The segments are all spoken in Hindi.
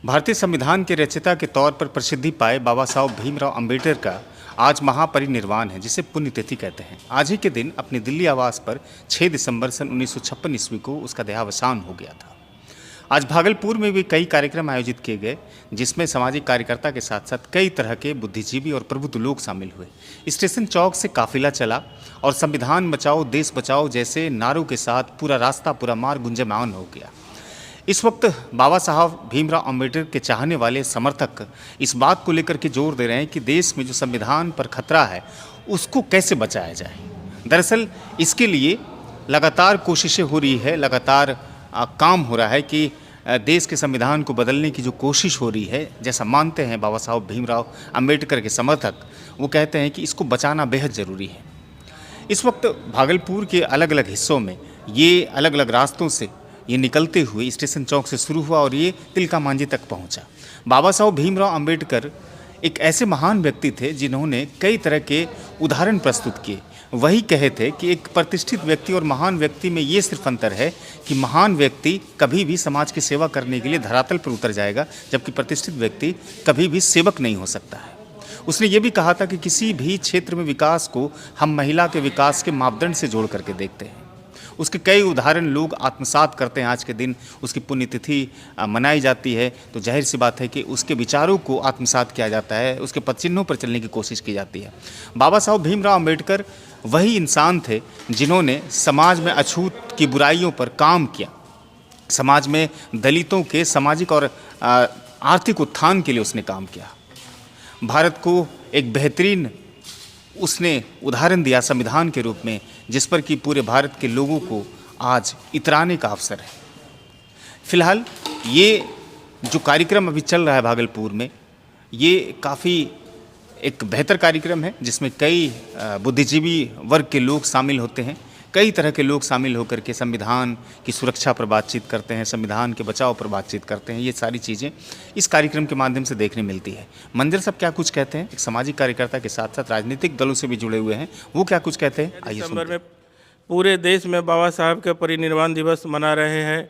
भारतीय संविधान के रचयिता के तौर पर प्रसिद्धि पाए बाबा साहब भीमराव अंबेडकर का आज महापरिनिर्वाण है, जिसे पुण्यतिथि कहते हैं। आज ही के दिन अपने दिल्ली आवास पर 6 दिसंबर सन 1956 ईस्वी को उसका देहावसान हो गया था। आज भागलपुर में भी कई कार्यक्रम आयोजित किए गए, जिसमें सामाजिक कार्यकर्ता के साथ साथ कई तरह के बुद्धिजीवी और प्रबुद्ध लोग शामिल हुए। स्टेशन चौक से काफिला चला और संविधान बचाओ देश बचाओ जैसे नारों के साथ पूरा रास्ता पूरा मार्ग गुंजयमान हो गया। इस वक्त बाबा साहब भीमराव अंबेडकर के चाहने वाले समर्थक इस बात को लेकर के जोर दे रहे हैं कि देश में जो संविधान पर खतरा है उसको कैसे बचाया जाए। दरअसल इसके लिए लगातार कोशिशें हो रही है, लगातार काम हो रहा है कि देश के संविधान को बदलने की जो कोशिश हो रही है, जैसा मानते हैं बाबा साहब भीमराव अंबेडकर के समर्थक, वो कहते हैं कि इसको बचाना बेहद ज़रूरी है। इस वक्त भागलपुर के अलग अलग हिस्सों में ये अलग अलग रास्तों से ये निकलते हुए स्टेशन चौक से शुरू हुआ और ये तिलका मांझी तक पहुंचा। बाबा साहब भीमराव अंबेडकर एक ऐसे महान व्यक्ति थे जिन्होंने कई तरह के उदाहरण प्रस्तुत किए। वही कहे थे कि एक प्रतिष्ठित व्यक्ति और महान व्यक्ति में ये सिर्फ अंतर है कि महान व्यक्ति कभी भी समाज की सेवा करने के लिए धरातल पर उतर जाएगा, जबकि प्रतिष्ठित व्यक्ति कभी भी सेवक नहीं हो सकता है। उसने ये भी कहा था कि किसी भी क्षेत्र में विकास को हम महिला के विकास के मापदंड से जोड़ करके देखते हैं। उसके कई उदाहरण लोग आत्मसात करते हैं। आज के दिन उसकी पुण्यतिथि मनाई जाती है, तो जाहिर सी बात है कि उसके विचारों को आत्मसात किया जाता है, उसके पदचिन्हों पर चलने की कोशिश की जाती है। बाबा साहब भीमराव अंबेडकर वही इंसान थे जिन्होंने समाज में अछूत की बुराइयों पर काम किया, समाज में दलितों के सामाजिक और आर्थिक उत्थान के लिए उसने काम किया। भारत को एक बेहतरीन उसने उदाहरण दिया संविधान के रूप में, जिस पर कि पूरे भारत के लोगों को आज इतराने का अवसर है। फिलहाल ये जो कार्यक्रम अभी चल रहा है भागलपुर में, ये काफ़ी एक बेहतर कार्यक्रम है, जिसमें कई बुद्धिजीवी वर्ग के लोग शामिल होते हैं। कई तरह के लोग शामिल होकर के संविधान की सुरक्षा पर बातचीत करते हैं, संविधान के बचाव पर बातचीत करते हैं। ये सारी चीज़ें इस कार्यक्रम के माध्यम से देखने मिलती है। मंदिर साहब क्या कुछ कहते हैं, एक सामाजिक कार्यकर्ता के साथ साथ राजनीतिक दलों से भी जुड़े हुए हैं, वो क्या कुछ कहते हैं, आइए दिसंबर में पूरे देश में बाबा साहब का परिनिर्वाण दिवस मना रहे हैं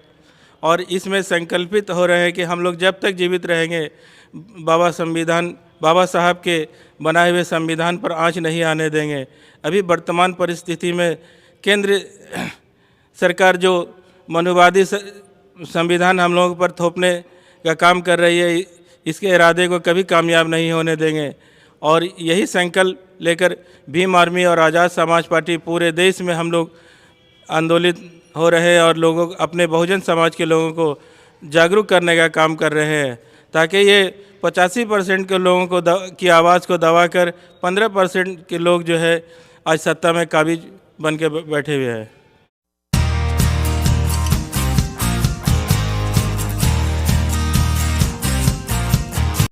और इसमें संकल्पित हो रहे हैं कि हम लोग जब तक जीवित रहेंगे बाबा साहब के बनाए हुए संविधान पर आँच नहीं आने देंगे। अभी वर्तमान परिस्थिति में केंद्र सरकार जो मनुवादी संविधान हम लोगों पर थोपने का काम कर रही है, इसके इरादे को कभी कामयाब नहीं होने देंगे। और यही संकल्प लेकर भीम आर्मी और आज़ाद समाज पार्टी पूरे देश में हम लोग आंदोलित हो रहे हैं और लोगों अपने बहुजन समाज के लोगों को जागरूक करने का काम कर रहे हैं, ताकि ये 85% के लोगों को की आवाज़ को दबाकर 15% के लोग जो है आज सत्ता में काबिज बन के बैठे हुए हैं।